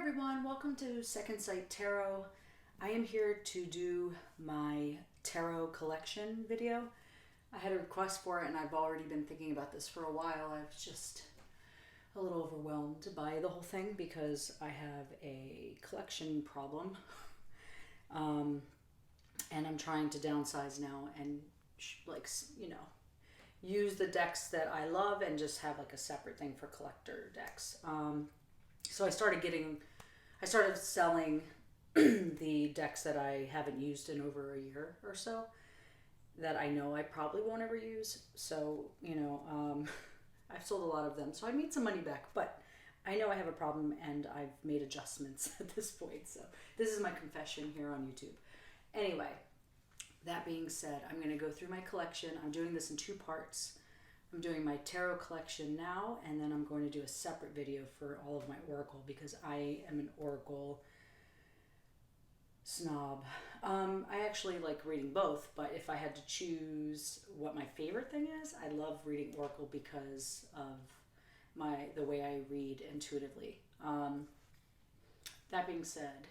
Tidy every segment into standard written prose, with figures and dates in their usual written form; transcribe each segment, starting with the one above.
everyone, welcome to Second Sight Tarot. I am here to do my tarot collection video. I had a request for it and I've already been thinking about this for a while. I was just a little overwhelmed by the whole thing because I have a collection problem. And I'm trying to downsize now and use the decks that I love and just have like a separate thing for collector decks. So I started selling the decks that I haven't used in over a year or so that I know I probably won't ever use. So, I've sold a lot of them. So I made some money back, but I know I have a problem and I've made adjustments at this point. So this is my confession here on YouTube. Anyway, that being said, I'm going to go through my collection. I'm doing this in two parts. I'm doing my tarot collection now, and then I'm going to do a separate video for all of my oracle because I am an oracle snob. I actually like reading both, but if I had to choose what my favorite thing is, I love reading oracle because of the way I read intuitively. That being said,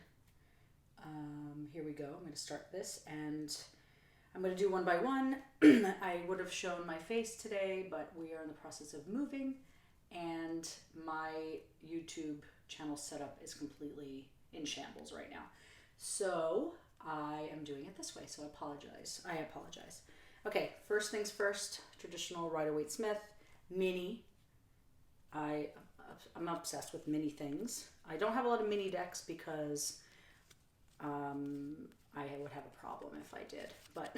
here we go. I'm going to start this, and I'm going to do one by one. I would have shown my face today, but we are in the process of moving, and my YouTube channel setup is completely in shambles right now. So I am doing it this way, so I apologize. Okay, first things first, traditional Rider-Waite-Smith, mini. I'm obsessed with mini things. I don't have a lot of mini decks because I would have a problem if I did, but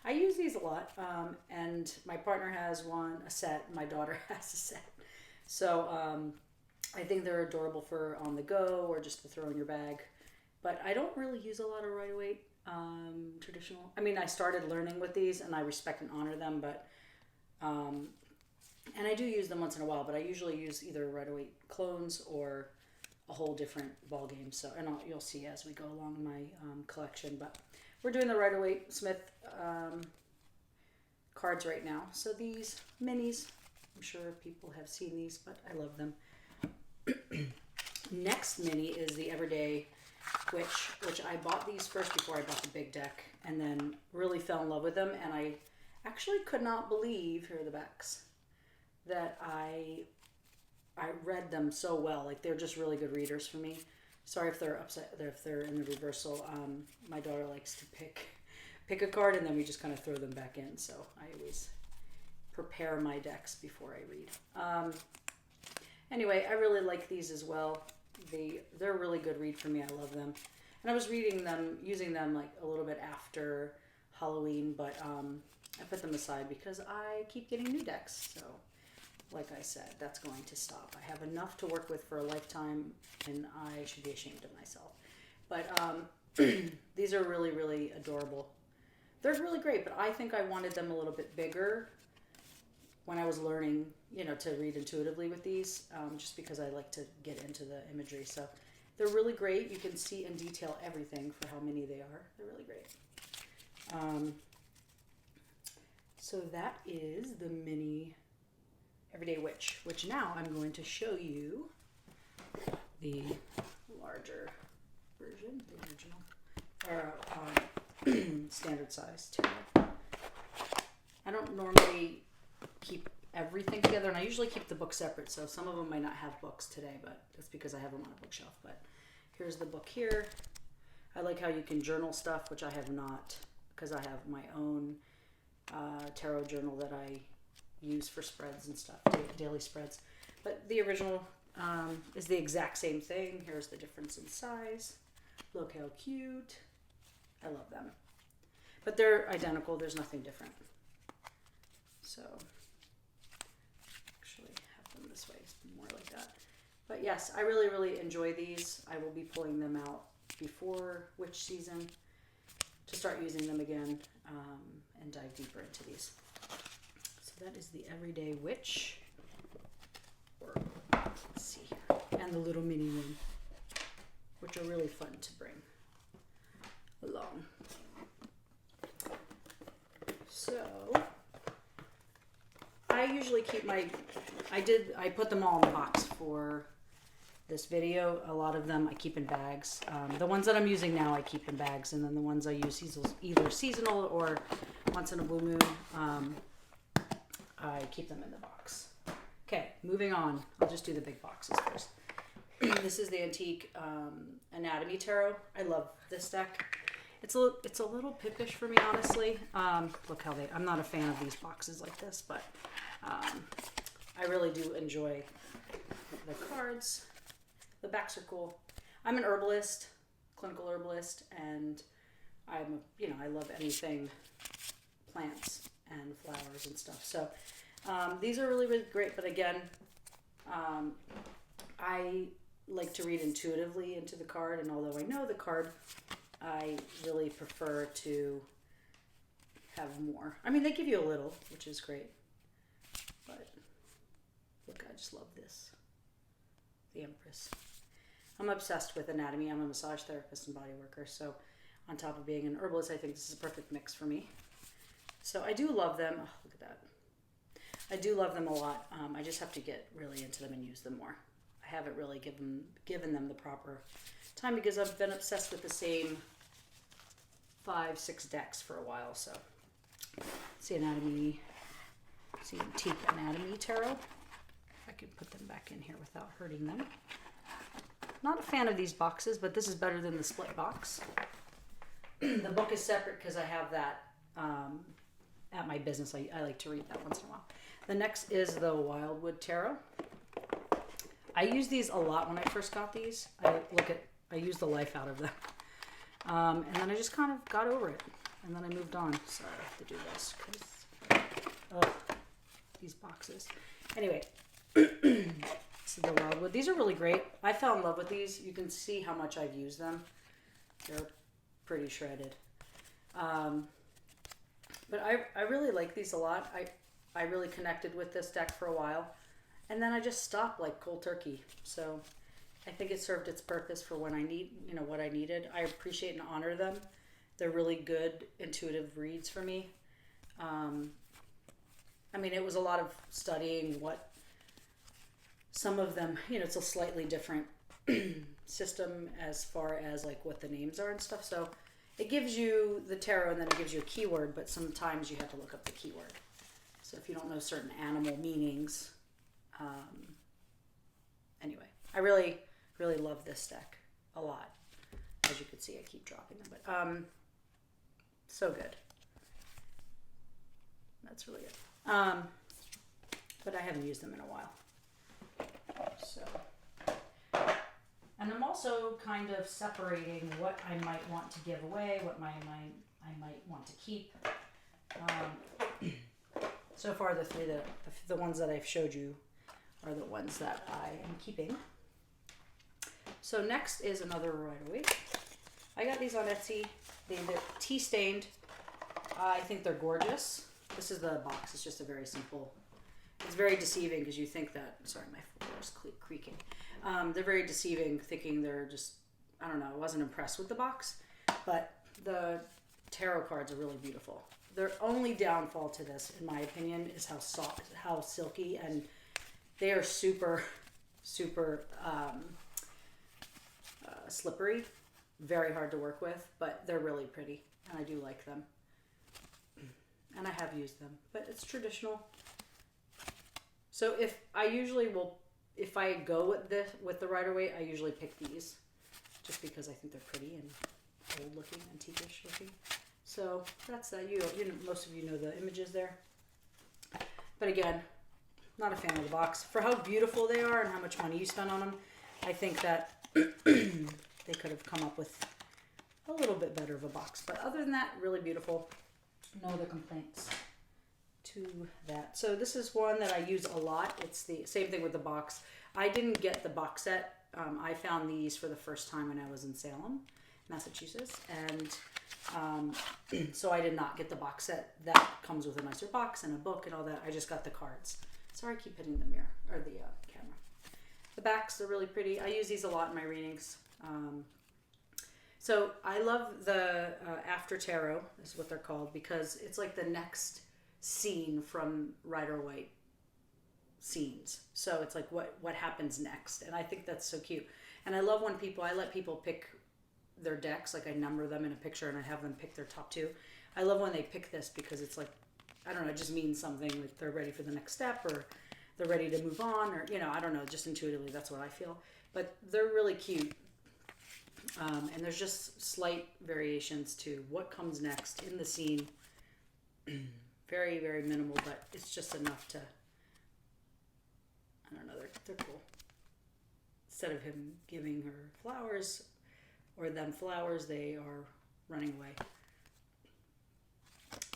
I use these a lot, and my partner has a set, my daughter has a set, so I think they're adorable for on the go or just to throw in your bag, but I don't really use a lot of Rider-Waite traditional. I mean, I started learning with these and I respect and honor them, but and I do use them once in a while, but I usually use either Rider-Waite clones or a whole different ball game. So, and you'll see as we go along my collection. But we're doing the Rider-Waite-Smith cards right now. So these minis, I'm sure people have seen these, but I love them. Next mini is the Everyday Witch, which I bought these first before I bought the big deck, and then really fell in love with them. And I actually could not believe, here are the backs, that I read them so well. Like, they're just really good readers for me. Sorry if they're if they're in the reversal. My daughter likes to pick a card and then we just kind of throw them back in. So I always prepare my decks before I read. Anyway, I really like these as well. They're a really good read for me. I love them. And I was using them like a little bit after Halloween, but I put them aside because I keep getting new decks. So like I said, that's going to stop. I have enough to work with for a lifetime, and I should be ashamed of myself. But these are really, really adorable. They're really great, but I think I wanted them a little bit bigger when I was learning, to read intuitively with these, just because I like to get into the imagery. So they're really great. You can see in detail everything for how many they are. They're really great. So that is the mini Everyday Witch, which now I'm going to show you the larger version, the original, or standard size tarot. I don't normally keep everything together, and I usually keep the books separate, so some of them might not have books today, but that's because I have them on a bookshelf. But here's the book here. I like how you can journal stuff, which I have not, because I have my own tarot journal that I use for spreads and stuff, daily spreads. But the original is the exact same thing. Here's the difference in size. Look how cute. I love them. But they're identical. There's nothing different. So actually have them this way. It's more like that. But yes, I really, really enjoy these. I will be pulling them out before witch season to start using them again and dive deeper into these. So that is the Everyday Witch. Let's see here. And the little mini one, which are really fun to bring along. So I usually keep I put them all in the box for this video. A lot of them I keep in bags. The ones that I'm using now I keep in bags, and then the ones I use either seasonal or once in a blue moon, I keep them in the box. Okay, moving on. I'll just do the big boxes first. This is the Antique Anatomy Tarot. I love this deck. It's a little pippish for me, honestly. Look how I'm not a fan of these boxes like this, but I really do enjoy the cards. The backs are cool. I'm an herbalist, clinical herbalist, and I love anything plants and flowers and stuff. So these are really, really great. But again, I like to read intuitively into the card, and although I know the card, I really prefer to have more. I mean, they give you a little, which is great. But look, I just love this. The Empress. I'm obsessed with anatomy. I'm a massage therapist and body worker, so on top of being an herbalist, I think this is a perfect mix for me. So I do love them. Oh, look at that. I do love them a lot. I just have to get really into them and use them more. I haven't really given them the proper time because I've been obsessed with the same 5-6 decks for a while. So it's the Antique Anatomy Tarot. If I could put them back in here without hurting them. Not a fan of these boxes, but this is better than the split box. The book is separate because I have that at my business. I like to read that once in a while. The next is the Wildwood Tarot. I use these a lot when I first got these. I used the life out of them. And then I just kind of got over it. And then I moved on. Sorry, I have to do this because these boxes. Anyway, this is the Wildwood. These are really great. I fell in love with these. You can see how much I've used them. They're pretty shredded. But I really like these a lot. I really connected with this deck for a while. And then I just stopped like cold turkey. So I think it served its purpose for when I need, what I needed. I appreciate and honor them. They're really good intuitive reads for me. I mean, it was a lot of studying what some of them, it's a slightly different system as far as like what the names are and stuff. So it gives you the tarot and then it gives you a keyword, but sometimes you have to look up the keyword. So if you don't know certain animal meanings, anyway, I really, really love this deck a lot. As you can see, I keep dropping them, but so good. That's really good. But I haven't used them in a while. So, and I'm also kind of separating what I might want to give away, what I might want to keep. So far, the three the ones that I've showed you are the ones that I am keeping. So next is another Rider-Waite. I got these on Etsy. They're tea stained. I think they're gorgeous. This is the box. It's just a very simple. It's very deceiving because you think that. Sorry, my floor is creaking. They're very deceiving, thinking they're just. I don't know. I wasn't impressed with the box, but the tarot cards are really beautiful. Their only downfall to this, in my opinion, is how soft, how silky, and they are super, super slippery. Very hard to work with, but they're really pretty, and I do like them. And I have used them, but it's traditional. So if I go with the Rider-Waite, I usually pick these, just because I think they're pretty and old looking, antique-ish looking. So that's that. Most of you know the images there. But again, not a fan of the box. For how beautiful they are and how much money you spend on them, I think that they could have come up with a little bit better of a box. But other than that, really beautiful. No other complaints to that. So this is one that I use a lot. It's the same thing with the box. I didn't get the box set. I found these for the first time when I was in Salem, Massachusetts. And so I did not get the box set. That comes with a nicer box and a book and all that. I just got the cards. Sorry, I keep hitting the mirror or the camera. The backs are really pretty. I use these a lot in my readings. So I love the After Tarot, is what they're called, because it's like the next scene from Rider-Waite scenes. So it's like what happens next. And I think that's so cute. And I love when I let people pick their decks, like I number them in a picture and I have them pick their top 2. I love when they pick this because it's like, I don't know, it just means something, like they're ready for the next step or they're ready to move on, or, you know, I don't know, just intuitively, that's what I feel. But they're really cute. And there's just slight variations to what comes next in the scene. Very, very minimal, but it's just enough to, I don't know, they're cool. Instead of him giving her flowers or them flowers, they are running away.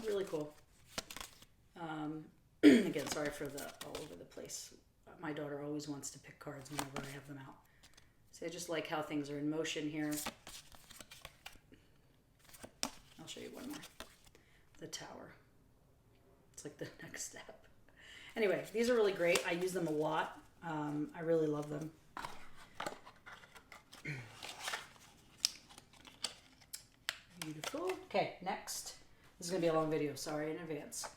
Really cool. Again, sorry for the all over the place. My daughter always wants to pick cards whenever I have them out. So I just like how things are in motion here. I'll show you one more. The Tower. It's like the next step. Anyway, these are really great. I use them a lot. I really love them. Beautiful. Okay, next. This is going to be a long video. Sorry in advance.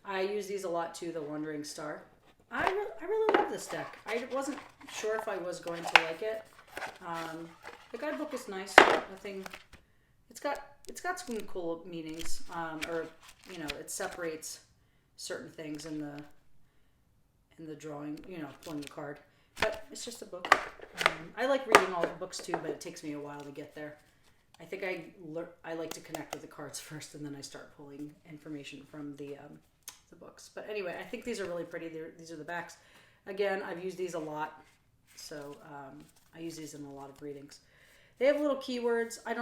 I use these a lot too, the Wandering Star. I really love this deck. I wasn't sure if I was going to like it. The guidebook is nice. Nothing. It's got some cool meanings. Or, you know, it separates certain things in the drawing, you know, pulling the card. But it's just a book. I like reading all the books too, but it takes me a while to get there. I think I like to connect with the cards first, and then I start pulling information from the books. But anyway, I think these are really pretty. These are the backs. Again, I've used these a lot, so I use these in a lot of readings. They have little keywords. I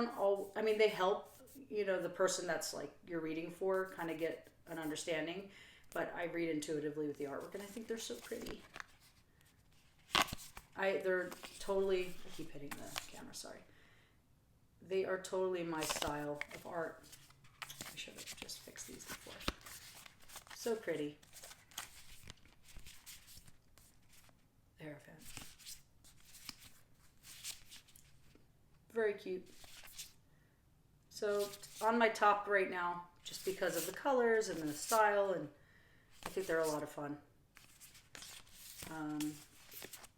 mean, they help, you know, the person that's like you're reading for kind of get an understanding. But I read intuitively with the artwork, and I think they're so pretty. They're totally. I keep hitting the camera. Sorry. They are totally my style of art. I should have just fixed these before. So pretty. They're fan. Very cute. So on my top right now, just because of the colors and the style, and I think they're a lot of fun.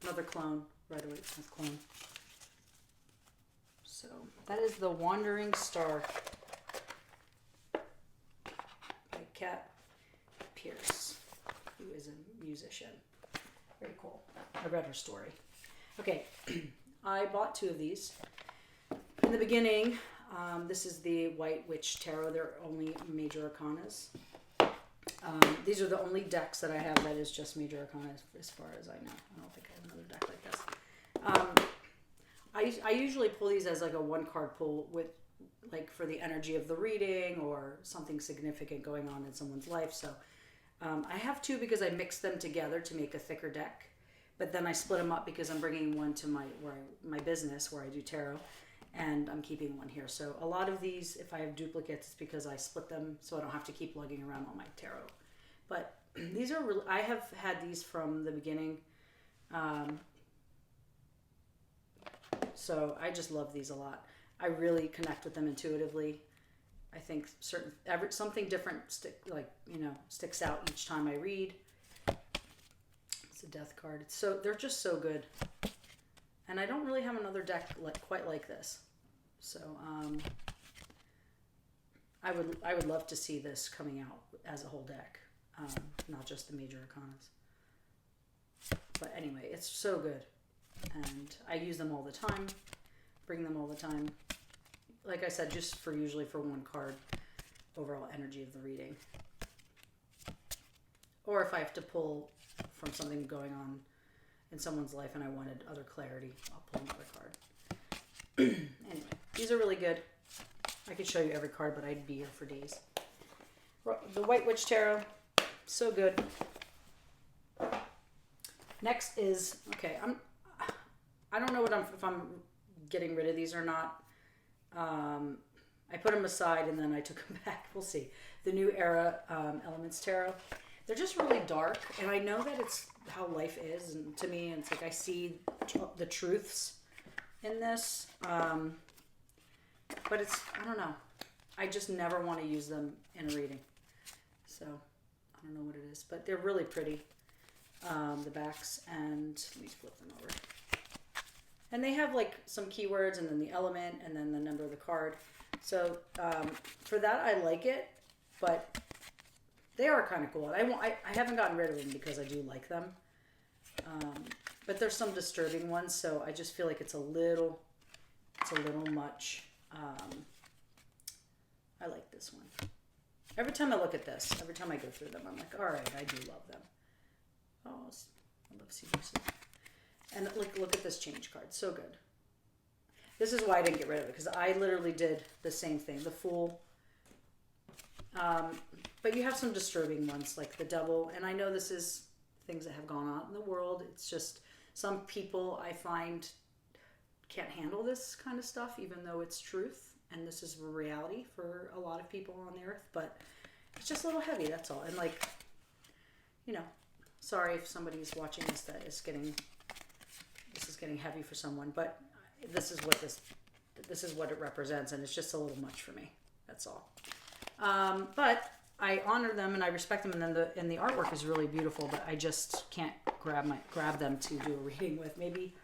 Another clone, Rider-Waite-Smith clone. So that is the Wandering Star by Kat Pierce, who is a musician. Very cool. I read her story. Okay, I bought 2 of these. In the beginning, this is the White Witch Tarot. They're only major arcanas. These are the only decks that I have that is just major arcana as far as I know. I don't think I have another deck like this. I usually pull these as like a 1-card pull with like for the energy of the reading or something significant going on in someone's life. So I have 2 because I mix them together to make a thicker deck. But then I split them up because I'm bringing one to my business where I do tarot, and I'm keeping one here. So a lot of these, if I have duplicates, it's because I split them so I don't have to keep lugging around all my tarot. But these are really, I have had these from the beginning. So I just love these a lot. I really connect with them intuitively. I think something different sticks out each time I read. It's a death card. They're just so good. And I don't really have another deck quite like this. So I would love to see this coming out as a whole deck, not just the major arcanas. But anyway, it's so good. And I use them all the time, bring them all the time. Like I said, just usually for 1 card, overall energy of the reading. Or if I have to pull from something going on in someone's life and I wanted other clarity, I'll pull another card. Anyway, these are really good. I could show you every card, but I'd be here for days. The White Witch Tarot, so good. Next is, okay, I don't know if I'm getting rid of these or not. I put them aside and then I took them back. We'll see. The New Era Elements Tarot. They're just really dark, and I know that it's how life is, and to me, it's like I see the truths in this. But I don't know. I just never want to use them in a reading. So, I don't know what it is, but they're really pretty. the backs, and let me flip them over. And they have like some keywords and then the element and then the number of the card. So for that, I like it, but they are kind of cool. I haven't gotten rid of them because I do like them. But there's some disturbing ones, so I just feel like it's a little much. I like this one. Every time I look at this, every time I go through them, I'm like, all right, I do love them. Oh, I love seahorses. And look at this change card. So good. This is why I didn't get rid of it, because I literally did the same thing. The Fool. But you have some disturbing ones, like the Devil. And I know this is things that have gone on in the world. It's just some people I find can't handle this kind of stuff, even though it's truth. And this is reality for a lot of people on the earth. But it's just a little heavy, that's all. And like, you know, sorry if somebody's watching this that is getting... This is getting heavy for someone, but this is what it represents, and it's just a little much for me. That's all. But I honor them and I respect them, and then the artwork is really beautiful. But I just can't grab them to do a reading with. Maybe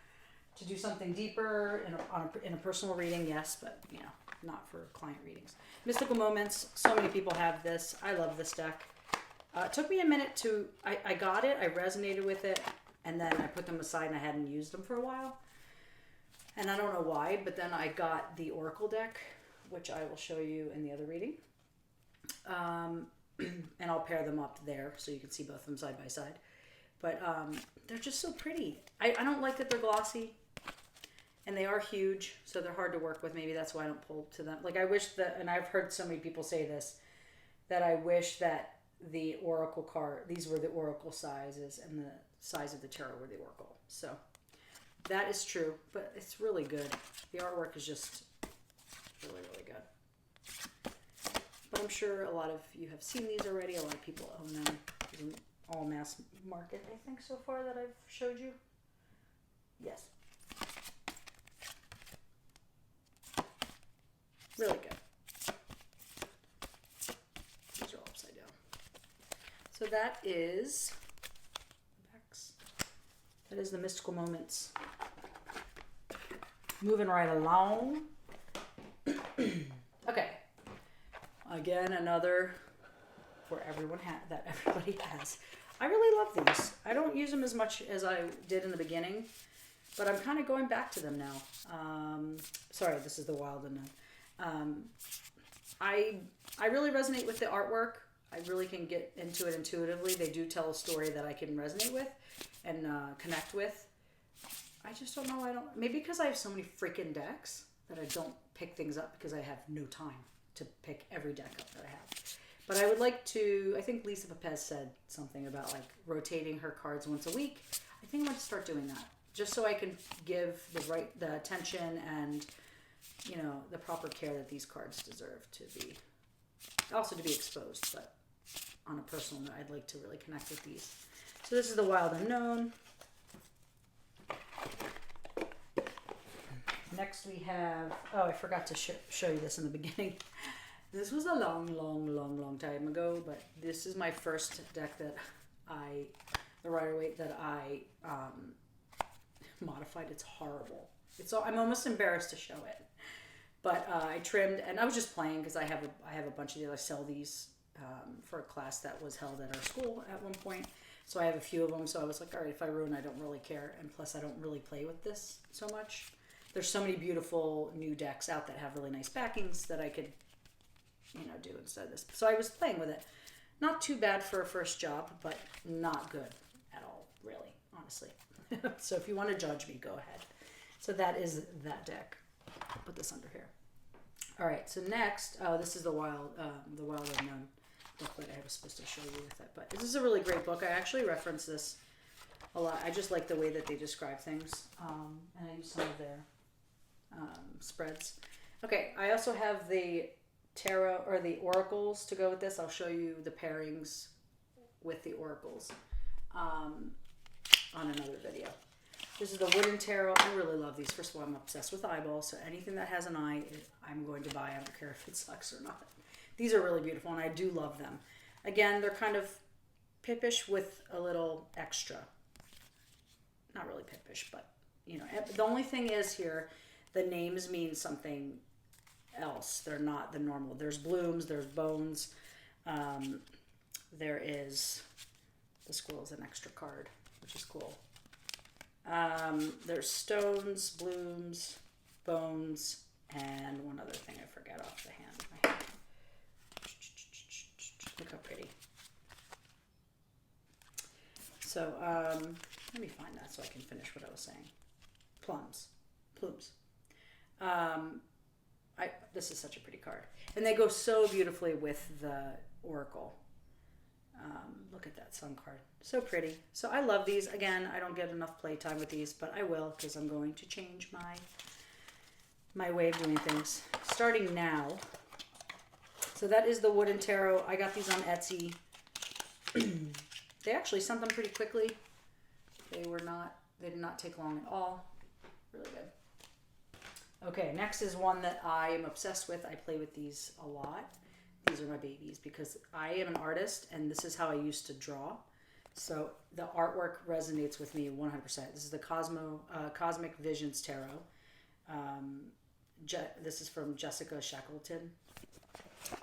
to do something deeper in a personal reading, yes, but you know, not for client readings. Mystical Moments. So many people have this. I love this deck. It took me a minute to. I got it. I resonated with it. And then I put them aside and I hadn't used them for a while. And I don't know why, but then I got the Oracle deck, which I will show you in the other reading. And I'll pair them up there so you can see both of them side by side. But they're just so pretty. I don't like that they're glossy. And they are huge, so they're hard to work with. Maybe that's why I don't pull to them. Like I wish that, and I've heard so many people say this, that I wish that the Oracle card, these were the Oracle sizes and the size of the tarot were the Oracle. So that is true, but it's really good. The artwork is just really, really good. But I'm sure a lot of you have seen these already. A lot of people own them. It's an all mass market, I think, so far that I've showed you. Yes. Really good. These are all upside down. So that is... That is the Mystical Moments. Moving right along. Okay. Again, another for everyone that everybody has. I really love these. I don't use them as much as I did in the beginning, but I'm kind of going back to them now. Sorry, this is the Wild Unknown. I really resonate with the artwork. I really can get into it intuitively. They do tell a story that I can resonate with and connect with. I just don't know. Maybe because I have so many freaking decks that I don't pick things up because I have no time to pick every deck up that I have. But I would like to, I think Lisa Pepez said something about like rotating her cards once a week. I think I'm going to start doing that just so I can give the attention and, you know, the proper care that these cards deserve to be, also to be exposed. But on a personal note, I'd like to really connect with these. So this is the Wild Unknown. Next we have, oh, I forgot to show you this in the beginning. This was a long time ago, but this is my first deck that the Rider-Waite that I modified. It's horrible. I'm almost embarrassed to show it. But I trimmed, and I was just playing because I have a bunch of these. I sell these for a class that was held at our school at one point. So I have a few of them. So I was like, all right, if I ruin, I don't really care. And plus, I don't really play with this so much. There's so many beautiful new decks out that have really nice backings that I could, you know, do instead of this. So I was playing with it. Not too bad for a first job, but not good at all, really, honestly. So if you want to judge me, go ahead. So that is that deck. I'll put this under here. All right. So next, this is the Wild Unknown book that I was supposed to show you with it. But this is a really great book. I actually reference this a lot. I just like the way that they describe things, and I use some of their spreads. Okay. I also have the tarot or the oracles to go with this. I'll show you the pairings with the oracles on another video. This is the Wooden Tarot. I really love these. First of all, I'm obsessed with eyeballs, so anything that has an eye, I'm going to buy. I don't care if it sucks or not. These are really beautiful, and I do love them. Again, they're kind of pippish with a little extra. not really pimpish, but you know, the only thing is here, the names mean something else. They're not the normal. There's blooms, there's bones. There is, the squirrel's an extra card, which is cool. There's stones, blooms, bones, and one other thing I forget off the hand of my hand. Look how pretty. So, let me find that so I can finish what I was saying. Plumes. This is such a pretty card. And they go so beautifully with the Oracle. Look at that sun card. So pretty. So I love these. Again, I don't get enough playtime with these, but I will because I'm going to change my way of doing things. Starting now. So that is the Wooden Tarot. I got these on Etsy. They actually sent them pretty quickly. They did not take long at all. Really good. Okay, next is one that I am obsessed with. I play with these a lot. These are my babies because I am an artist and this is how I used to draw. So the artwork resonates with me 100%. This is the Cosmic Visions Tarot. This is from Jessica Shackleton.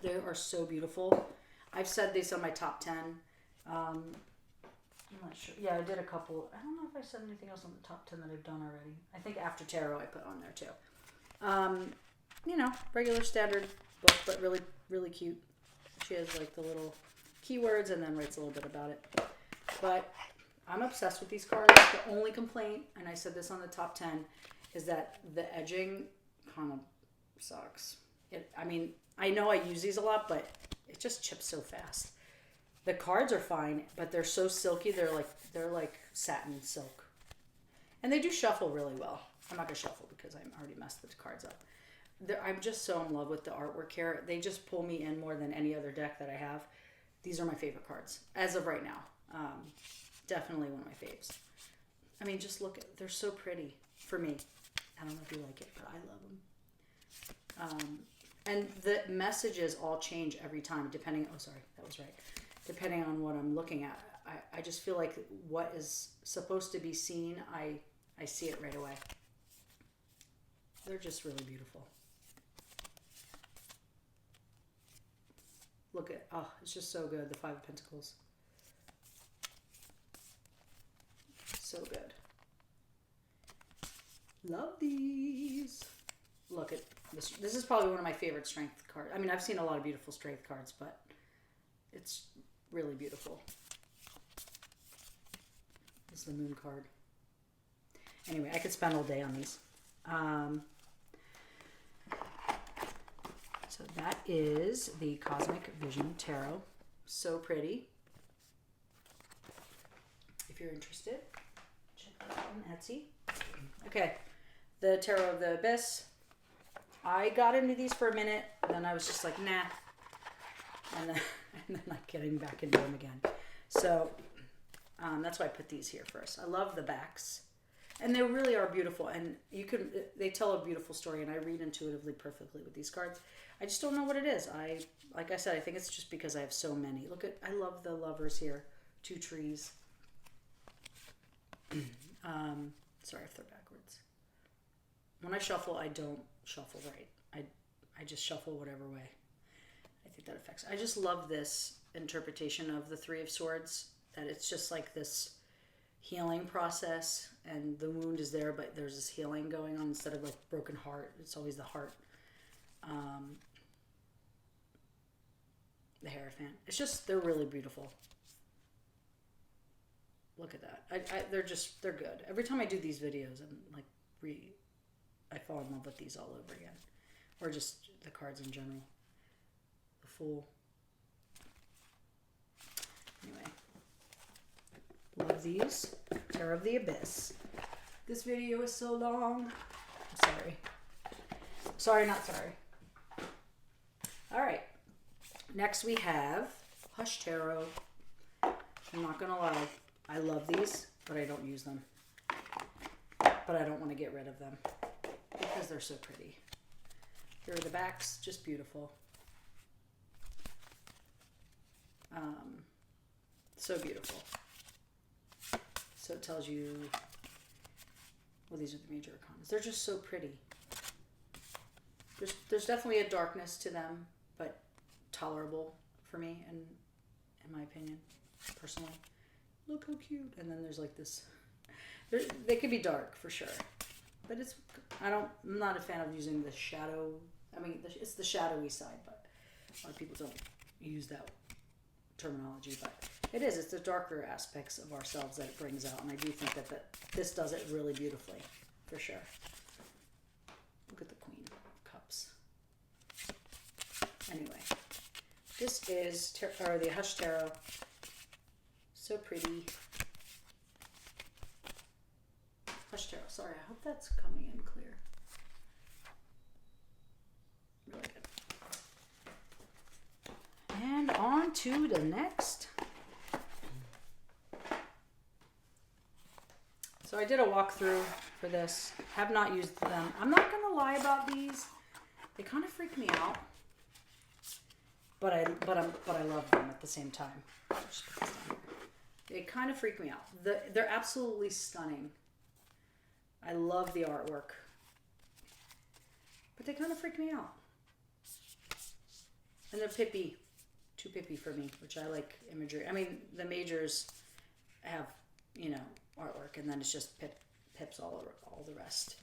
They are so beautiful. I've said these on my top 10. I'm not sure. Yeah, I did a couple. I don't know if I said anything else on the top 10 that I've done already. I think After Tarot I put on there too. You know, regular standard book, but really, really cute. She has like the little keywords and then writes a little bit about it. But I'm obsessed with these cards. The only complaint, and I said this on the top 10, is that the edging kind of sucks. I mean, I know I use these a lot, but it just chips so fast. The cards are fine, but they're so silky. They're like satin silk. And they do shuffle really well. I'm not going to shuffle because I already messed the cards up. I'm just so in love with the artwork here. They just pull me in more than any other deck that I have. These are my favorite cards as of right now. Definitely one of my faves. I mean, just look at, they're so pretty for me. I don't know if you like it, but I love them. And the messages all change every time depending, oh sorry, that was right. Depending on what I'm looking at. I just feel like what is supposed to be seen, I see it right away. They're just really beautiful. Look at, oh, it's just so good, the Five of Pentacles. So good. Love these. Look at this. This is probably one of my favorite strength cards. I mean, I've seen a lot of beautiful strength cards, but it's really beautiful. This is the Moon card. Anyway, I could spend all day on these. So that is the Cosmic Vision Tarot. So pretty. If you're interested, check that out on Etsy. Okay, the Tarot of the Abyss. I got into these for a minute, then I was just like, nah. And then like getting back into them again. So that's why I put these here first. I love the backs. And they really are beautiful, and they tell a beautiful story, and I read intuitively perfectly with these cards. I just don't know what it is. Like I said, I think it's just because I have so many. Look at, I love the lovers here. 2 trees. Sorry if they're backwards. When I shuffle, I don't shuffle right. I just shuffle whatever way. I think that affects. I just love this interpretation of the 3 of Swords, that it's just like this healing process, and the wound is there, but there's this healing going on instead of like broken heart. It's always the heart. The Hierophant. It's just, they're really beautiful. Look at that. They're good. Every time I do these videos, I'm like, I fall in love with these all over again. Or just the cards in general. The Fool. Anyway. Love these. Tarot of the Abyss. This video is so long. I'm sorry. Sorry, not sorry. Alright. Next we have Hush Tarot. I'm not going to lie. I love these, but I don't use them. But I don't want to get rid of them because they're so pretty. Here are the backs. Just beautiful. So beautiful. So it tells you Well, these are the major arcanas. They're just so pretty. There's definitely a darkness to them, but tolerable for me, and in my opinion, personally. Look how cute. And then there's like this. They could be dark for sure, but I'm not a fan of using the shadow. I mean, it's the shadowy side, but a lot of people don't use that terminology. But it is. It's the darker aspects of ourselves that it brings out, and I do think that this does it really beautifully, for sure. Look at the Queen of Cups. Anyway, this is the Hush Tarot. So pretty. Hush Tarot. Sorry, I hope that's coming in clear. Really good. And on to the next. So I did a walkthrough for this. Have not used them. I'm not gonna lie about these. They kind of freak me out, but I love them at the same time. They kind of freak me out. They're absolutely stunning. I love the artwork, but they kind of freak me out. And they're pippy, too pippy for me, which I like imagery. I mean, the majors have, artwork, and then it's just pips all the rest.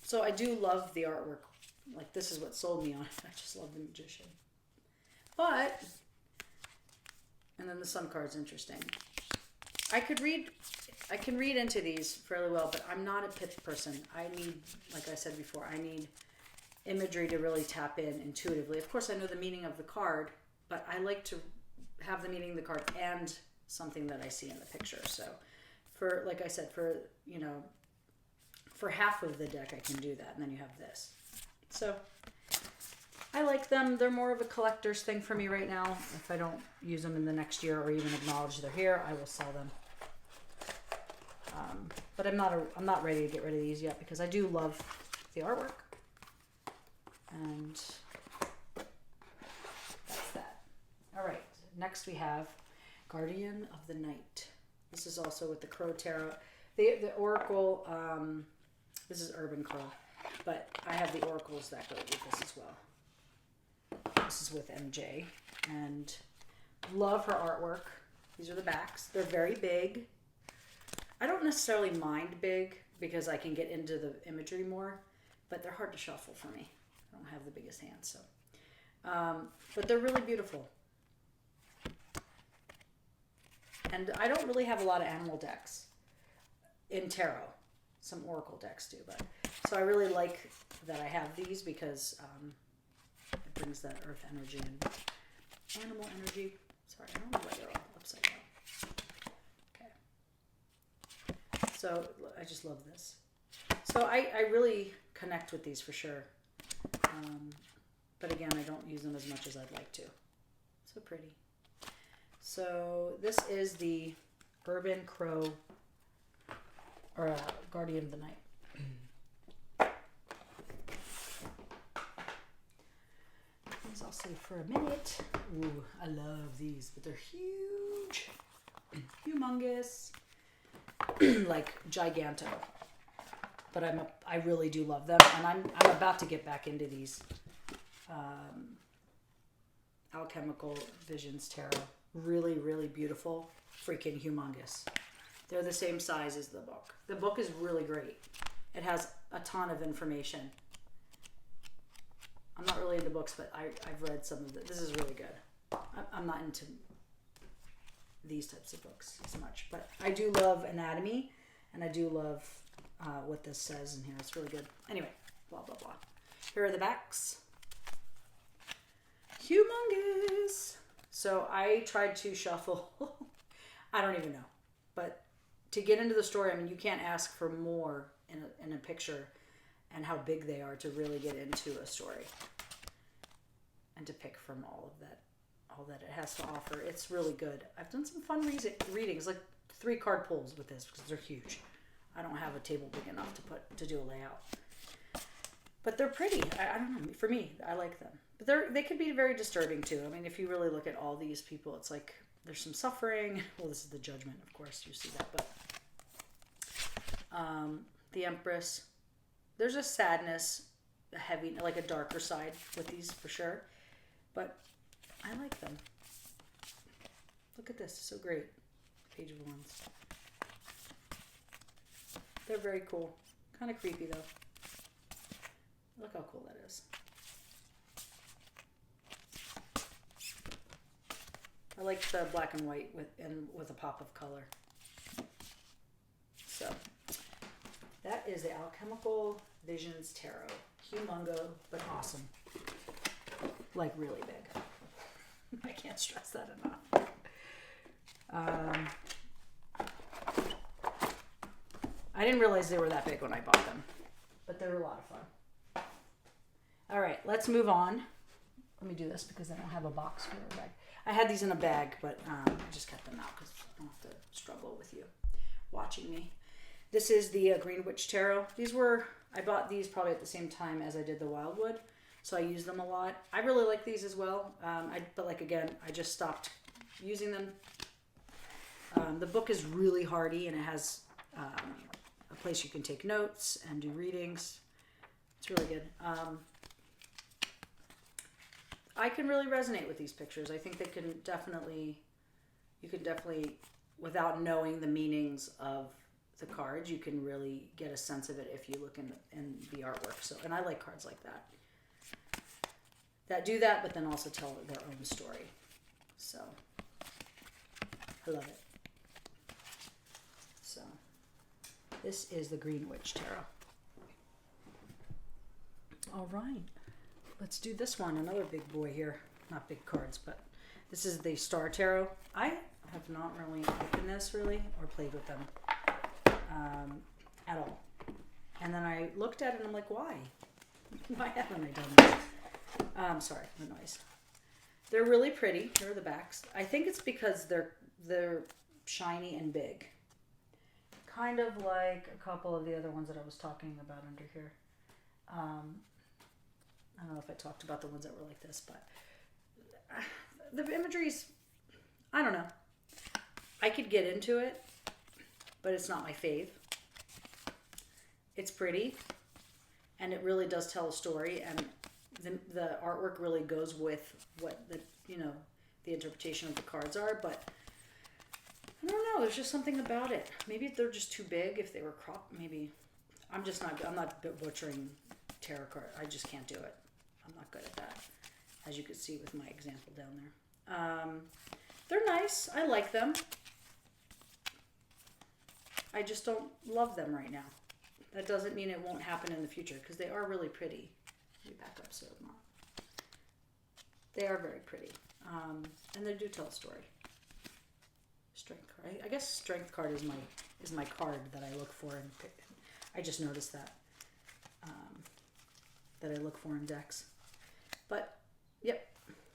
So I do love the artwork. Like, this is what sold me on it. I just love the Magician. But, and then the Sun card's interesting. I can read into these fairly well, but I'm not a pip person. I need, like I said before, I need imagery to really tap in intuitively. Of course, I know the meaning of the card, but I like to have the meaning of the card and something that I see in the picture. So, like I said, for half of the deck, I can do that, and then you have this. So, I like them. They're more of a collector's thing for me right now. If I don't use them in the next year or even acknowledge they're here, I will sell them. But I'm not ready to get rid of these yet because I do love the artwork. And that's that. All right. Next we have Guardian of the Night. This is also with the Crow Tarot. The Oracle, this is Urban Crow, but I have the oracles that go with this as well. This is with MJ, and love her artwork. These are the backs. They're very big. I don't necessarily mind big because I can get into the imagery more, but they're hard to shuffle for me. I don't have the biggest hands, so. But they're really beautiful. And I don't really have a lot of animal decks in tarot. Some oracle decks do, but so I really like that I have these because it brings that earth energy and animal energy. Sorry, I don't know why they're all upside down. Okay. So I just love this. So I really connect with these for sure. But again, I don't use them as much as I'd like to. So pretty. So this is the Urban Crow, or Guardian of the Night. These I'll save for a minute. Ooh, I love these, but they're huge, humongous, like giganto. But I really do love them, and I'm about to get back into these Alchemical Visions Tarot. Really, really beautiful, freaking humongous. They're the same size as the book. The book is really great. It has a ton of information. I'm not really into books, but I've read some of it. This is really good. I'm not into these types of books as much, but I do love anatomy, and I do love what this says in here. It's really good. Anyway, blah, blah, blah. Here are the backs. Humongous. So I tried to shuffle. I don't even know. But to get into the story, I mean, you can't ask for more in a picture and how big they are to really get into a story. And to pick from all that it has to offer. It's really good. I've done some fun readings, like 3 card pulls with this because they're huge. I don't have a table big enough to do a layout. But they're pretty. I don't know. For me, I like them. But they can be very disturbing too. I mean, if you really look at all these people, it's like there's some suffering. Well, this is the Judgment, of course. You see that. But The Empress. There's a sadness, a heavy, like a darker side with these for sure. But I like them. Look at this, so great. Page of Wands. They're very cool. Kind of creepy though. Look how cool that is. I like the black and white with a pop of color. So that is the Alchemical Visions Tarot. Humongo, but awesome. Like really big. I can't stress that enough. I didn't realize they were that big when I bought them, but they were a lot of fun. All right, let's move on. Let me do this because I don't have a box for a bag. I had these in a bag, but I just kept them out because I don't have to struggle with you watching me. This is the Green Witch Tarot. I bought these probably at the same time as I did the Wildwood, so I use them a lot. I really like these as well, but like again, I just stopped using them. The book is really hardy, and it has a place you can take notes and do readings. It's really good. I can really resonate with these pictures. I think they can definitely, without knowing the meanings of the cards, you can really get a sense of it if you look in the artwork. So, and I like cards like that do that, but then also tell their own story. So, I love it. So, this is the Green Witch Tarot. All right. Let's do this one. Another big boy here. Not big cards, but this is the Star Tarot. I have not really opened this really or played with them at all. And then I looked at it and I'm like, why? Why haven't I done this? Sorry, the noise. They're really pretty. Here are the backs. I think it's because they're shiny and big. Kind of like a couple of the other ones that I was talking about under here. I don't know if I talked about the ones that were like this, but the imagery's, I don't know. I could get into it, but it's not my fave. It's pretty, and it really does tell a story, and the artwork really goes with what the interpretation of the cards are, but I don't know, there's just something about it. Maybe they're just too big if they were cropped, maybe. I'm not butchering tarot card. I just can't do it. I'm not good at that, as you can see with my example down there. They're nice. I like them. I just don't love them right now. That doesn't mean it won't happen in the future, because they are really pretty. Let me back up so I'm not. They are very pretty. And they do tell a story. Strength card. I guess Strength card is my card that I look for, and I just noticed that. That I look for in decks. But, yep,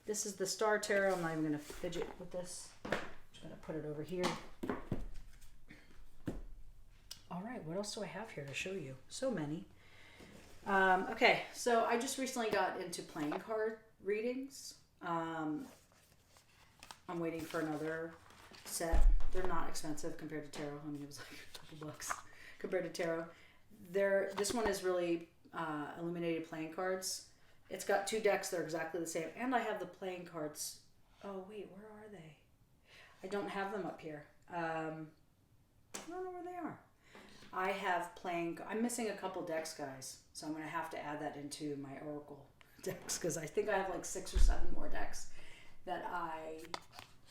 this is the Star Tarot. I'm not even going to fidget with this. I'm just going to put it over here. All right, what else do I have here to show you? So many. Okay, so I just recently got into playing card readings. I'm waiting for another set. They're not expensive compared to tarot. I mean, it was like a couple bucks compared to tarot. This one is really Illuminated playing cards. It's got 2 decks. They're exactly the same. And I have the playing cards. Oh, wait, where are they? I don't have them up here. I don't know where they are. I have I'm missing a couple decks, guys. So I'm going to have to add that into my Oracle decks, because I think I have like 6 or 7 more decks that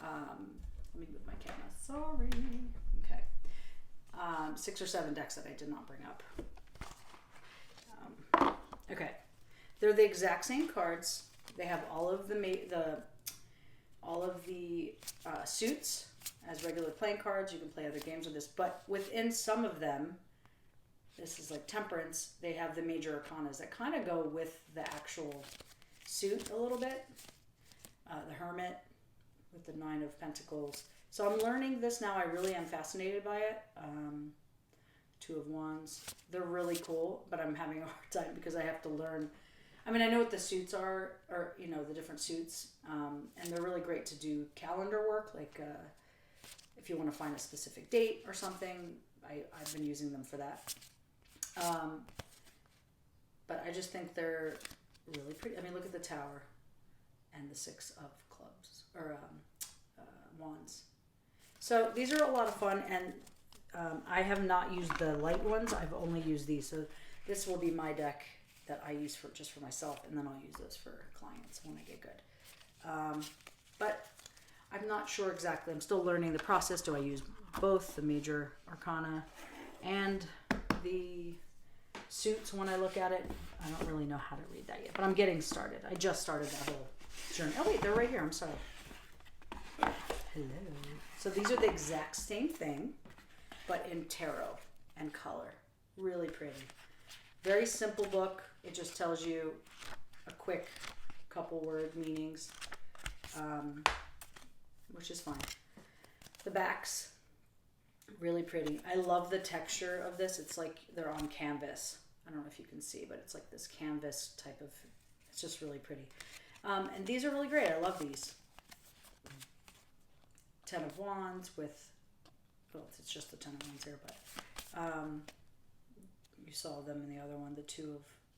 let me move my camera. Sorry. Okay. 6 or 7 decks that I did not bring up. Okay. They're the exact same cards. They have all of the suits as regular playing cards. You can play other games with this, but within some of them, this is like Temperance, they have the major arcanas that kind of go with the actual suit a little bit. The Hermit with the 9 of Pentacles. So I'm learning this now. I really am fascinated by it. 2 of Wands. They're really cool, but I'm having a hard time because I have to learn. I mean, I know what the suits are, or the different suits, and they're really great to do calendar work, like if you want to find a specific date or something. I've been using them for that. But I just think they're really pretty. I mean, look at the Tower and the Six of Clubs, or Wands. So these are a lot of fun, and I have not used the light ones. I've only used these. So this will be my deck that I use for just for myself, and then I'll use those for clients when I get good. But I'm not sure exactly. I'm still learning the process. Do I use both the major arcana and the suits when I look at it? I don't really know how to read that yet, but I'm getting started. I just started that whole journey. Oh wait, they're right here. I'm sorry. Hello. So these are the exact same thing, but in tarot and color. Really pretty. Very simple book. It just tells you a quick couple word meanings, which is fine. The backs, really pretty. I love the texture of this. It's like they're on canvas. I don't know if you can see, but it's like this canvas type of, it's just really pretty. And these are really great. I love these. Ten of Wands with, well, it's just the Ten of Wands here, but you saw them in the other one, the Two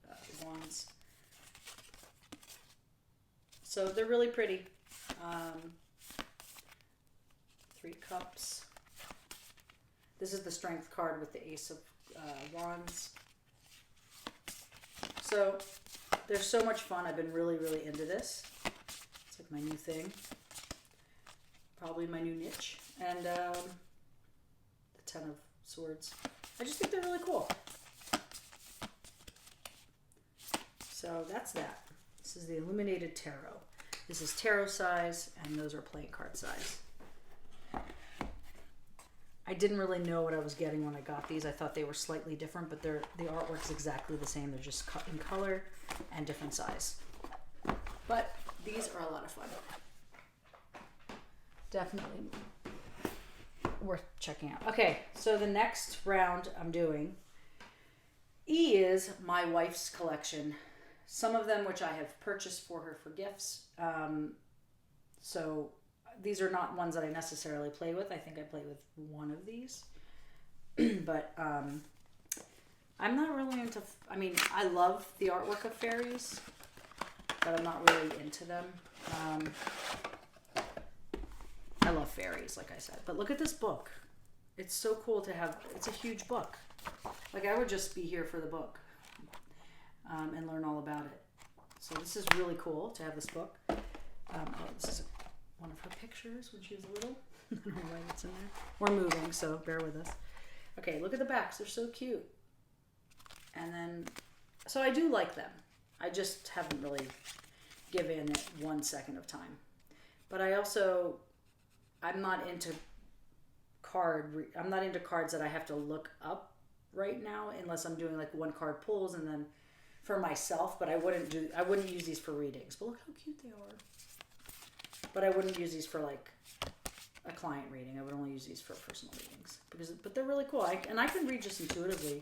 of Wands. So they're really pretty. Three Cups. This is the Strength card with the Ace of Wands. So they're so much fun. I've been really, really into this. It's like my new thing. Probably my new niche. And the Ten of Swords. I just think they're really cool. So that's that. This is the Illuminated Tarot. This is tarot size, and those are playing card size. I didn't really know what I was getting when I got these. I thought they were slightly different, but the artwork's exactly the same. They're just cut in color and different size. But these are a lot of fun. Definitely worth checking out. Okay, so the next round I'm doing is my wife's collection. Some of them which I have purchased for her for gifts. So these are not ones that I necessarily play with. I think I play with one of these. But I'm not really into... I mean, I love the artwork of fairies, but I'm not really into them. I love fairies, like I said. But look at this book. It's so cool to have... It's a huge book. Like, I would just be here for the book and learn all about it. So this is really cool to have this book. This is one of her pictures when she was little. I don't know why that's in there. We're moving, so bear with us. Okay, look at the backs. They're so cute. And then, so I do like them. I just haven't really given it 1 second of time. But I also, I'm not into cards that I have to look up right now, unless I'm doing like one card pulls and then for myself, but I wouldn't use these for readings. But look how cute they are. But I wouldn't use these for like a client reading. I would only use these for personal readings but they're really cool. I can read just intuitively,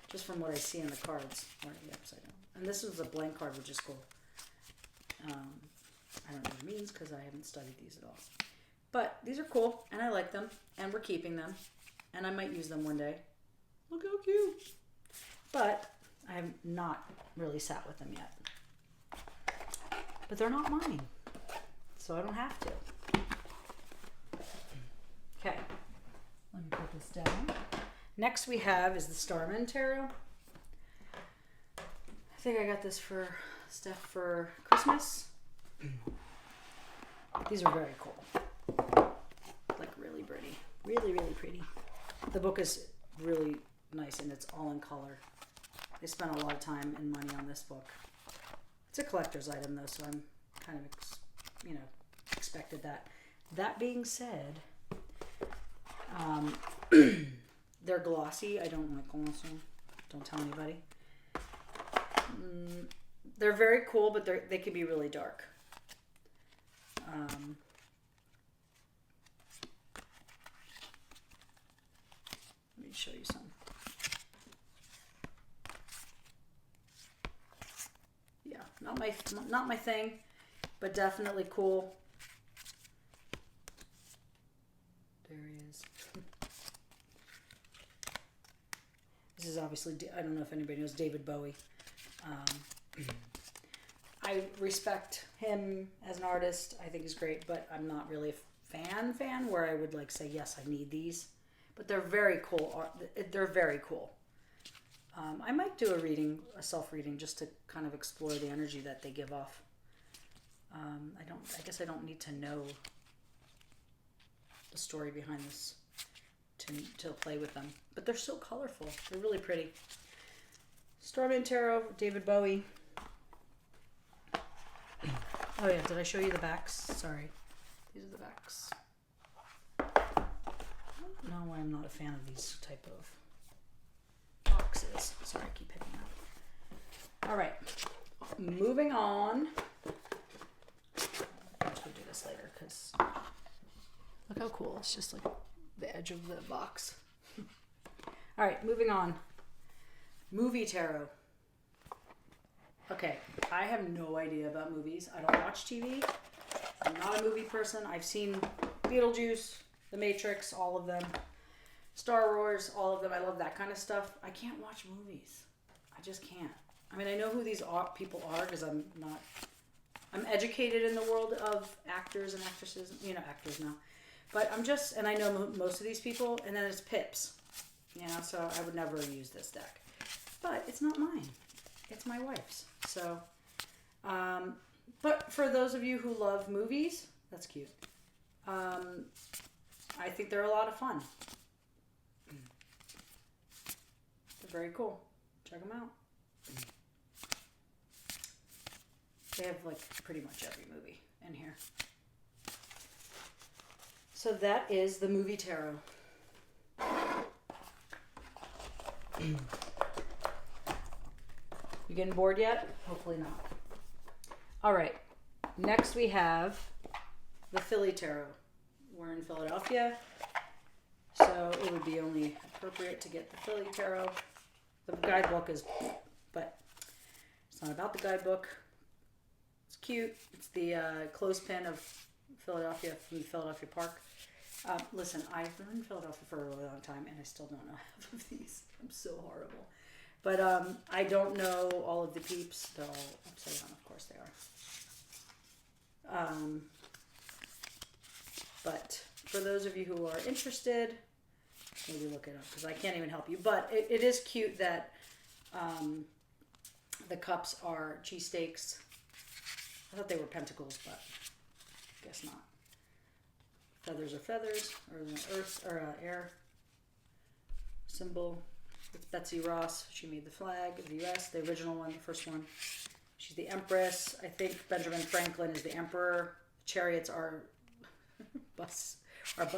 just from what I see in the cards. Or the upside down. And this is a blank card, which is cool. I don't know what it means because I haven't studied these at all. But these are cool, and I like them, and we're keeping them, and I might use them one day. Look how cute! But I have not really sat with them yet. But they're not mine, so I don't have to. Okay, let me put this down. Next we have is the Starman Tarot. I think I got this for Steph for Christmas. These are very cool. Like really pretty. Really, really pretty. The book is really nice and it's all in color. They spent a lot of time and money on this book. It's a collector's item though, so I'm kind of, expected that. That being said, they're glossy. I don't like glossy. Don't tell anybody. They're very cool, but they can be really dark. Let me show you some. Yeah, not my thing, but definitely cool. There he is. This is obviously, I don't know if anybody knows David Bowie. I respect him as an artist. I think he's great, but I'm not really a fan where I would like say, yes, I need these. But they're very cool. They're very cool. I might do a self-reading, just to kind of explore the energy that they give off. I guess I don't need to know the story behind this to play with them. But they're so colorful. They're really pretty. Starman Tarot, David Bowie. Oh yeah, did I show you the backs? Sorry. These are the backs. No, I'm not a fan of these type of boxes. Sorry, I keep hitting that. All right, moving on. I guess we'll do this later because look how cool. It's just like the edge of the box. All right, moving on. Movie tarot. Okay, I have no idea about movies. I don't watch TV. I'm not a movie person. I've seen Beetlejuice, The Matrix, all of them. Star Wars, all of them. I love that kind of stuff. I can't watch movies. I just can't. I mean, I know who these people are because I'm educated in the world of actors and actresses. You know, actors now. But and I know most of these people, and then it's Pips. You know, so I would never use this deck. But it's not mine. It's my wife's. So, but for those of you who love movies, that's cute. I think they're a lot of fun. They're very cool. Check them out. They have like pretty much every movie in here. So that is the movie tarot. You getting bored yet? Hopefully not. All right. Next we have the Philly Tarot. We're in Philadelphia, so it would be only appropriate to get the Philly Tarot. The guidebook is, but it's not about the guidebook. It's cute. It's the clothespin of Philadelphia from the Philadelphia Park. Listen, I've been in Philadelphia for a really long time, and I still don't know half of these. I'm so horrible. But I don't know all of the peeps. They're all upside down, of course they are. But for those of you who are interested, maybe look it up because I can't even help you. But it is cute that the cups are cheesesteaks. I thought they were pentacles, but I guess not. Feathers are feathers, or an earth or air symbol. It's Betsy Ross. She made the flag of the U.S., the original one, the first one. She's the Empress. I think Benjamin Franklin is the Emperor. Chariots are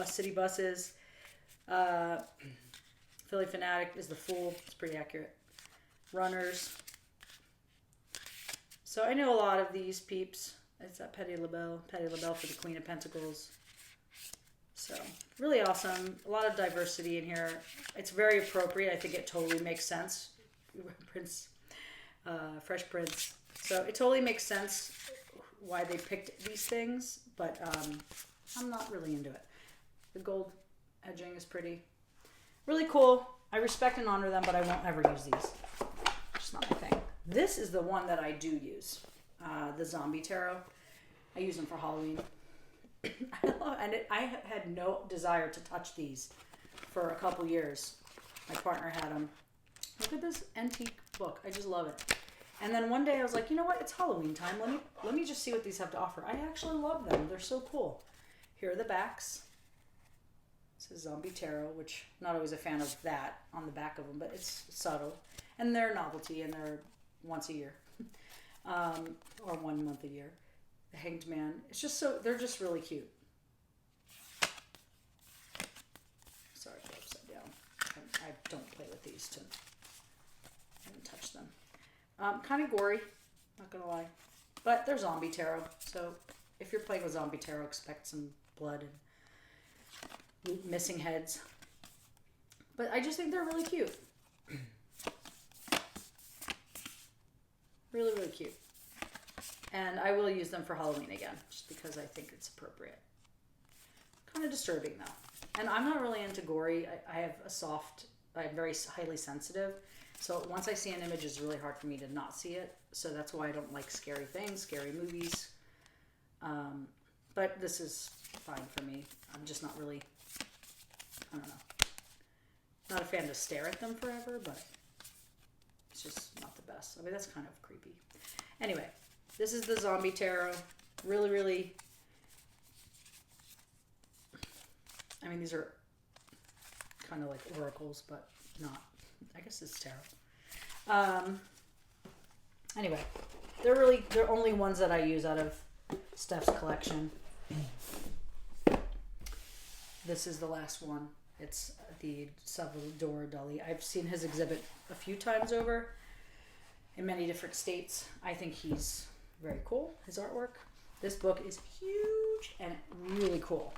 city buses. Philly Fanatic is the Fool. It's pretty accurate. Runners. So I know a lot of these peeps. It's that Patti LaBelle for the Queen of Pentacles. So, really awesome. A lot of diversity in here. It's very appropriate. I think it totally makes sense. Fresh Prince. So, it totally makes sense why they picked these things, but I'm not really into it. The gold edging is pretty. Really cool. I respect and honor them, but I won't ever use these. Just not my thing. This is the one that I do use. The Zombie Tarot. I use them for Halloween. I had no desire to touch these for a couple years. My partner had them. Look at this antique book. I just love it. And then one day I was like, you know what? It's Halloween time. Let me just see what these have to offer. I actually love them. They're so cool. Here are the backs. This is Zombie Tarot, which I'm not always a fan of that on the back of them, but it's subtle. And they're novelty, and they're once a year. Or 1 month a year. The Hanged Man. It's just they're just really cute. Sorry, they're upside down. I don't play with these I don't touch them. Kind of gory, not gonna lie. But they're Zombie Tarot, so if you're playing with Zombie Tarot, expect some blood and missing heads. But I just think they're really cute. Really, really cute. And I will use them for Halloween again, just because I think it's appropriate. Kind of disturbing, though. And I'm not really into gory. I have a soft I'm very highly sensitive. So once I see an image, it's really hard for me to not see it. So that's why I don't like scary things, scary movies. But this is fine for me. I'm just not really, I don't know. Not a fan to stare at them forever, but it's just not the best. I mean, that's kind of creepy. Anyway, this is the Zombie Tarot. Really, really, I mean, these are kind of like oracles, but not. I guess it's tarot. Anyway, they're only ones that I use out of Steph's collection. This is the last one. It's the Salvador Dali. I've seen his exhibit a few times over in many different states. I think he's very cool, his artwork. This book is huge and really cool.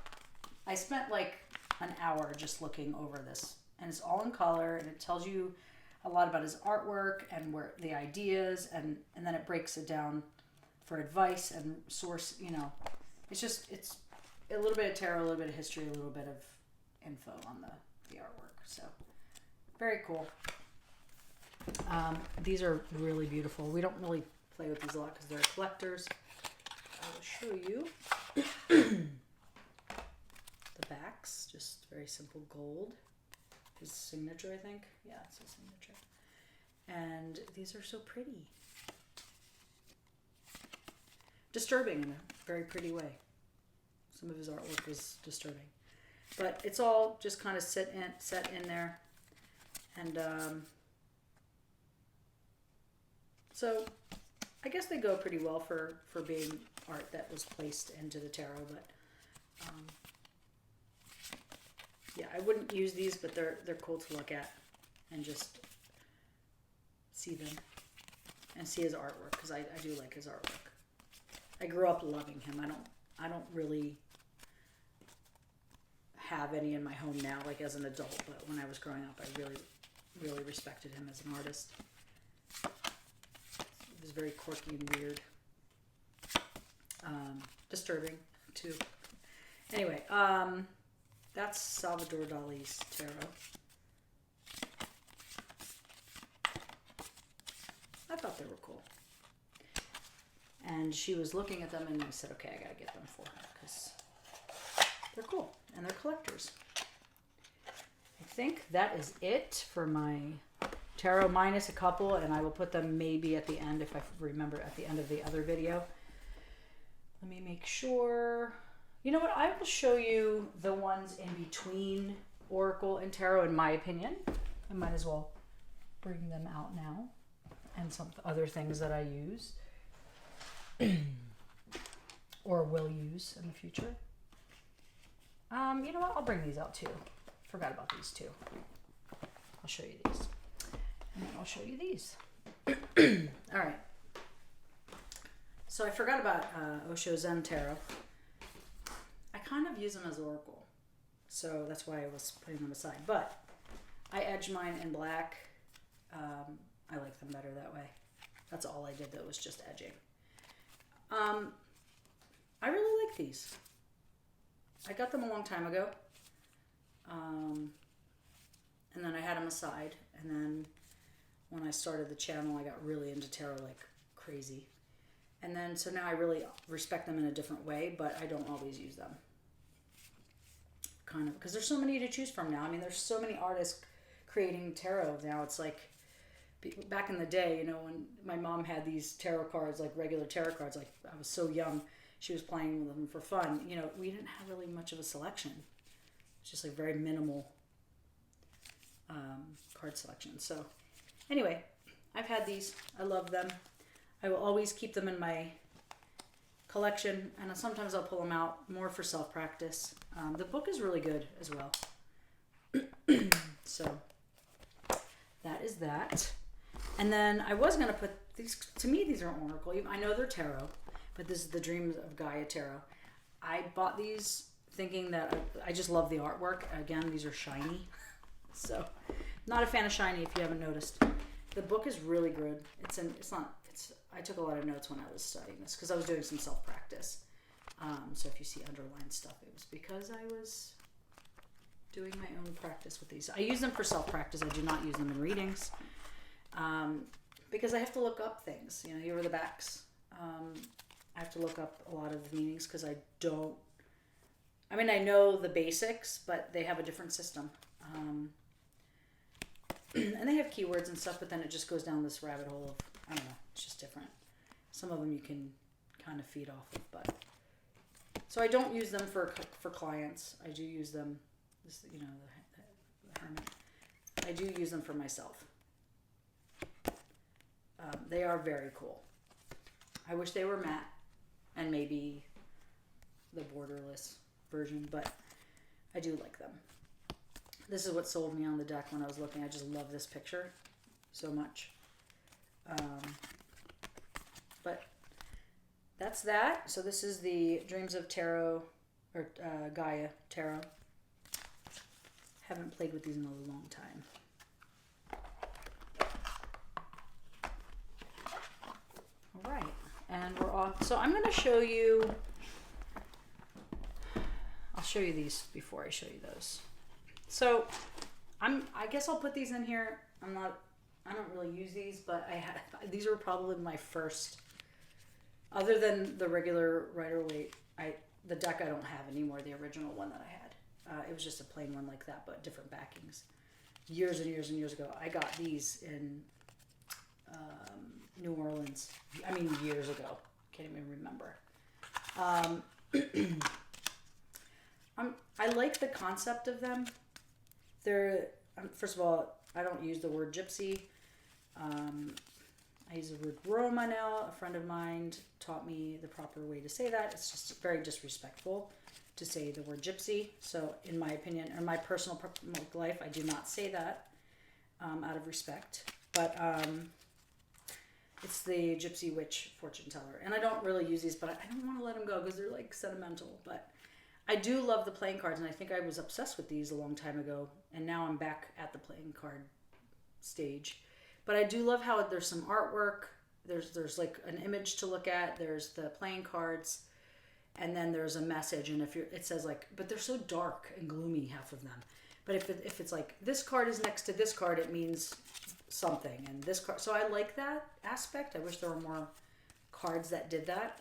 I spent like an hour just looking over this, and it's all in color, and it tells you a lot about his artwork and where the ideas, and then it breaks it down for advice and source, you know. It's a little bit of tarot, a little bit of history, a little bit of info on the artwork. So very cool. These are really beautiful. We don't really play with these a lot because they're collectors. I will show you the backs, just very simple gold. His signature, I think. Yeah, it's his signature. And these are so pretty. Disturbing in a very pretty way. Some of his artwork was disturbing. But it's all just kind of set in there. And so I guess they go pretty well for being art that was placed into the tarot. But yeah, I wouldn't use these, but they're cool to look at and just see them and see his artwork, because I do like his artwork. I grew up loving him. I don't really have any in my home now, like as an adult, but when I was growing up, I really, really respected him as an artist. He was very quirky and weird. Disturbing, too. Anyway, that's Salvador Dali's tarot. I thought they were cool. And she was looking at them, and I said, okay, I got to get them for her because they're cool and they're collectors. I think that is it for my tarot, minus a couple, and I will put them maybe at the end if I remember at the end of the other video. Let me make sure. You know what? I will show you the ones in between Oracle and Tarot, in my opinion. I might as well bring them out now, and some other things that I use or will use in the future. You know what? I'll bring these out too. Forgot about these too. I'll show you these. And then I'll show you these. All right. So I forgot about Osho Zen Tarot. I kind of use them as Oracle. So that's why I was putting them aside. But I edge mine in black. I like them better that way. That's all I did, that was just edging. I really like these. I got them a long time ago. And then I had them aside. And then when I started the channel, I got really into tarot like crazy. And then, so now I really respect them in a different way, but I don't always use them. Kind of, because there's so many to choose from now. I mean, there's so many artists creating tarot now. It's like, back in the day, you know, when my mom had these tarot cards, like regular tarot cards, like I was so young, she was playing with them for fun. You know, we didn't have really much of a selection. It's just like very minimal card selection. So anyway, I've had these. I love them. I will always keep them in my collection, and sometimes I'll pull them out more for self-practice. The book is really good as well. So that is that. And then I was going to put these, to me these are Oracle. I know they're tarot, but this is the Dreams of Gaia Tarot. I bought these thinking that I just love the artwork. Again, these are shiny. So not a fan of shiny if you haven't noticed. The book is really good. I took a lot of notes when I was studying this because I was doing some self-practice. So if you see underlined stuff, it was because I was doing my own practice with these. I use them for self-practice. I do not use them in readings. Because I have to look up things. You know, here are the backs. I have to look up a lot of the meanings because I know the basics, but they have a different system. And they have keywords and stuff, but then it just goes down this rabbit hole of, I don't know, it's just different. Some of them you can kind of feed off of, but. So I don't use them for clients. I do use them, you know, the hermit. I do use them for myself. They are very cool. I wish they were matte and maybe the borderless version, but I do like them. This is what sold me on the deck when I was looking. I just love this picture so much. But that's that. So this is the Dreams of Tarot, or Gaia Tarot. Haven't played with these in a long time. All right, and we're off. So I'm going to show you. I'll show you these before I show you those. So I guess I'll put these in here. I don't really use these, but these were probably my first, other than the regular Rider-Waite, the deck I don't have anymore, the original one that I had. It was just a plain one like that, but different backings. Years and years and years ago. I got these in New Orleans. I mean, years ago. Can't even remember. I like the concept of them. They're, first of all, I don't use the word gypsy. I use the word Roma now. A friend of mine taught me the proper way to say that. It's just very disrespectful to say the word gypsy. So in my opinion, in my personal life, I do not say that out of respect. But it's the Gypsy Witch Fortune Teller. And I don't really use these, but I don't want to let them go because they're like sentimental. But I do love the playing cards, and I think I was obsessed with these a long time ago. And now I'm back at the playing card stage. But I do love how there's some artwork. There's like an image to look at. There's the playing cards. And then there's a message. And it says like, but they're so dark and gloomy, half of them. But if it's like, this card is next to this card, it means something. And this card, so I like that aspect. I wish there were more cards that did that.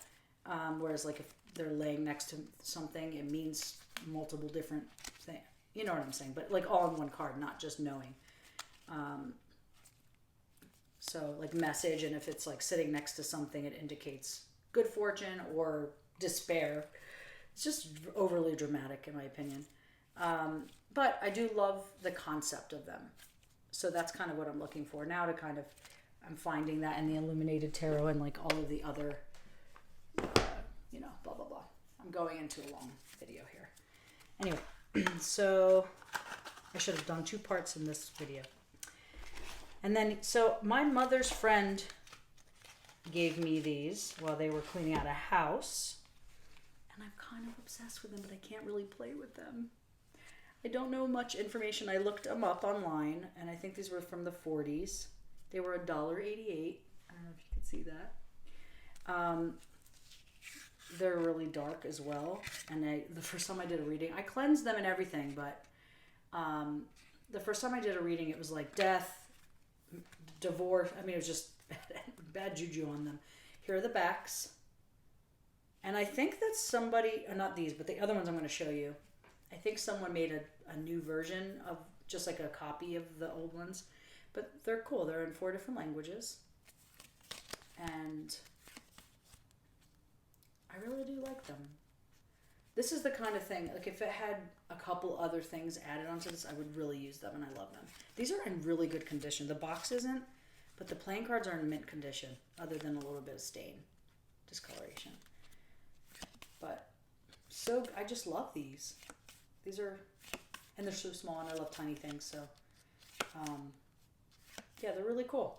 Whereas like if they're laying next to something, it means multiple different things. You know what I'm saying? But like all in one card, not just knowing. So like message, and if it's like sitting next to something, it indicates good fortune or despair. It's just overly dramatic in my opinion. But I do love the concept of them. So that's kind of what I'm looking for now to kind of, I'm finding that in the Illuminated Tarot and like all of the other, you know, blah, blah, blah. I'm going into a long video here. Anyway, so I should have done 2 parts in this video. And then, so my mother's friend gave me these while they were cleaning out a house. And I'm kind of obsessed with them, but I can't really play with them. I don't know much information. I looked them up online, and I think these were from the 40s. They were $1.88. I don't know if you can see that. They're really dark as well. And the first time I did a reading, I cleansed them and everything, but the first time I did a reading, it was like death, divorce. I mean, it was just bad juju on them. Here are the backs. And I think that somebody, not these, but the other ones I'm going to show you, I think someone made a new version of just like a copy of the old ones. But they're cool. They're in 4 different languages. And I really do like them. This is the kind of thing, like if it had a couple other things added onto this, I would really use them, and I love them. These are in really good condition. The box isn't, but the playing cards are in mint condition, other than a little bit of stain, discoloration. But so I just love these. These are, and they're so small, and I love tiny things, so yeah, they're really cool.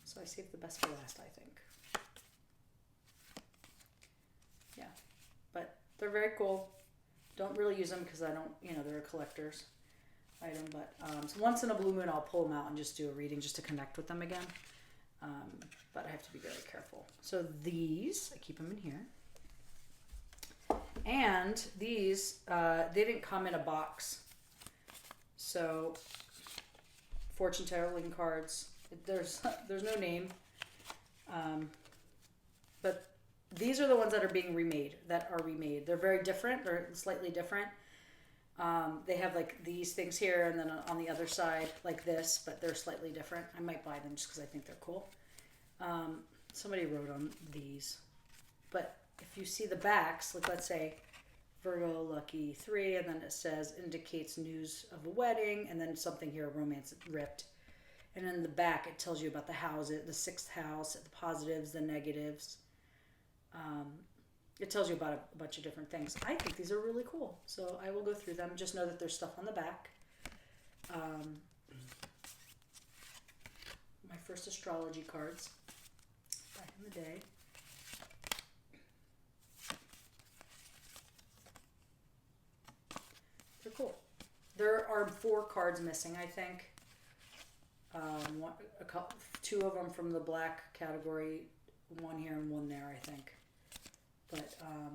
So I saved the best for last, I think. Yeah, but they're very cool. Don't really use them because I don't, you know, they're a collector's item, but so once in a blue moon I'll pull them out and just do a reading just to connect with them again. But I have to be very careful. So these, I keep them in here. And these, they didn't come in a box. So, fortune telling cards. There's no name. But these are the ones that are being remade, They're very different. They're slightly different. They have like these things here and then on the other side like this, but they're slightly different. I might buy them just because I think they're cool. Somebody wrote on these. But if you see the backs, like let's say Virgo lucky 3, and then it says indicates news of a wedding, and then something here, romance ripped. And in the back it tells you about the house, the 6th house, the positives, the negatives. It tells you about a bunch of different things. I think these are really cool. So I will go through them. Just know that there's stuff on the back. My first astrology cards back in the day. They're cool. There are 4 cards missing, I think. Two of them from the black category, 1 here and 1 there, I think. But let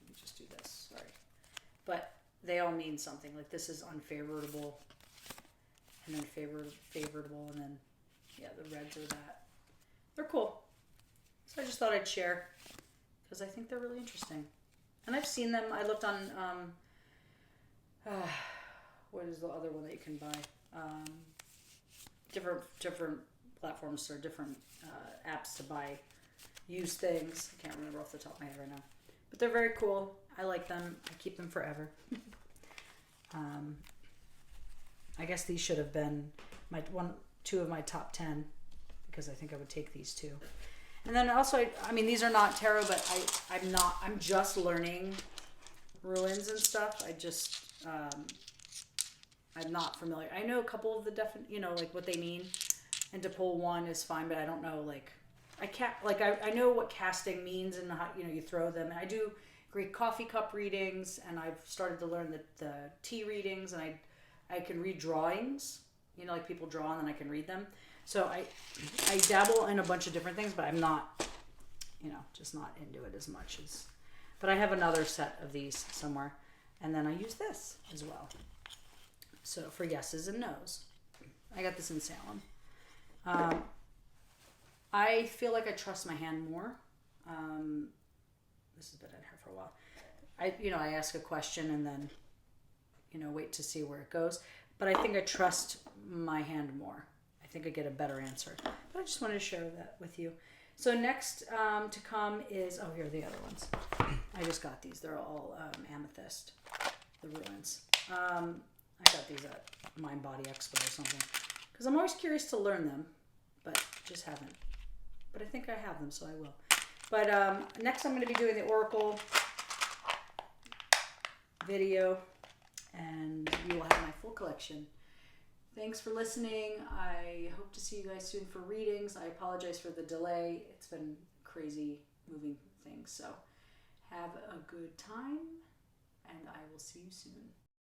me just do this. Sorry, but they all mean something. Like this is unfavorable, and then favorable, and then yeah, the reds are that. They're cool. So I just thought I'd share because I think they're really interesting, and I've seen them. I looked on what is the other one that you can buy? Different platforms or different apps to buy used things. I can't remember off the top of my head right now, but they're very cool. I like them. I keep them forever. I guess these should have been two of my top 10 because I think I would take these 2. And then also, I mean, these are not tarot, but I'm just learning ruins and stuff. I'm not familiar. I know a couple of the like what they mean, and to pull 1 is fine, but I don't know I know what casting means and how you throw them. And I do Greek coffee cup readings, and I've started to learn the tea readings, and I can read drawings. Like people draw and then I can read them. So I dabble in a bunch of different things, but I'm not, just not into it as much as. But I have another set of these somewhere, and then I use this as well. So for yeses and nos, I got this in Salem. I feel like I trust my hand more. This has been in here for a while. I ask a question and then, wait to see where it goes. But I think I trust my hand more. I think I get a better answer. But I just wanted to share that with you. So next to come is, here are the other ones. I just got these. They're all amethyst, the ruins. I got these at Mind Body Expo or something. Because I'm always curious to learn them, but just haven't. But I think I have them, so I will. But next I'm going to be doing the Oracle video, and you will have my full collection. Thanks for listening. I hope to see you guys soon for readings. I apologize for the delay. It's been crazy moving things. So have a good time, and I will see you soon.